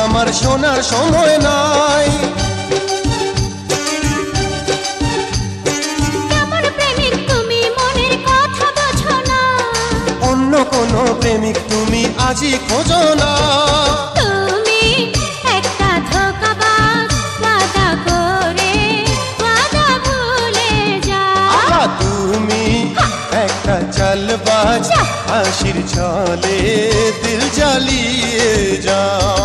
আমার শোনার সময় নাই। কেমন প্রেমিক তুমি মনের কথা বোঝো না, অন্য কোনো প্রেমিক তুমি আজই খোঁজো না। তুমি একটা ধোঁকাবাজ, ওয়াদা করে ওয়াদা ভুলে যাও। তুমি একটা চালবাজ, হাসির ছলে দিল জ্বালিয়ে যাও।